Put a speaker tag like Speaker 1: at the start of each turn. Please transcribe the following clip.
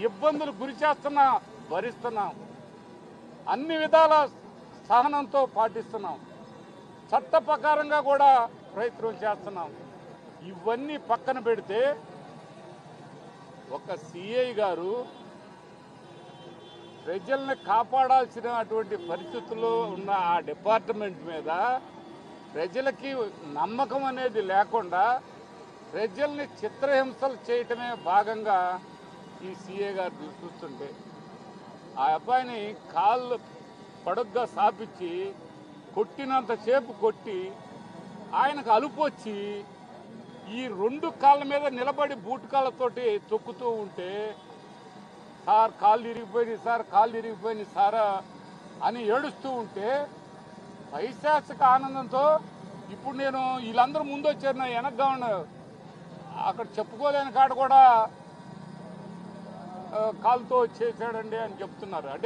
Speaker 1: ఇబ్బందులు గురి చేస్తున్నాం, భరిస్తున్నాం, అన్ని విధాల సహనంతో పాటిస్తున్నాం, చట్ట ప్రకారంగా కూడా ప్రయత్నం చేస్తున్నాం. ఇవన్నీ పక్కన పెడితే ఒక సిఐ గారు ప్రజల్ని కాపాడాల్సినటువంటి పరిస్థితుల్లో ఉన్న ఆ డిపార్ట్మెంట్ మీద ప్రజలకి నమ్మకం అనేది లేకుండా ప్రజల్ని చిత్రహింసలు చేయటమే భాగంగా ఈ సిఐ గారు చూస్తుంటే ఆ అబ్బాయిని కాళ్ళు పొడగ్గా సాపించి కొట్టినంతసేపు కొట్టి ఆయనకు అలుపు వచ్చి ఈ రెండు కాళ్ళ మీద నిలబడి బూట్ కాళ్ళతోటి తొక్కుతూ ఉంటే సార్ కాళ్ళు ఇరిగిపోయినాయి సార్, కాళ్ళు ఇరిగిపోయినాయి సారా అని ఏడుస్తూ ఉంటే పైశాచిక ఆనందంతో ఇప్పుడు నేను వీళ్ళందరూ ముందు వచ్చారు, నా వెనక్గా ఉన్నారు, అక్కడ చెప్పుకోలేని కాడ కూడా కాలుతో వచ్చేసాడండి అని చెప్తున్నారు. అంటే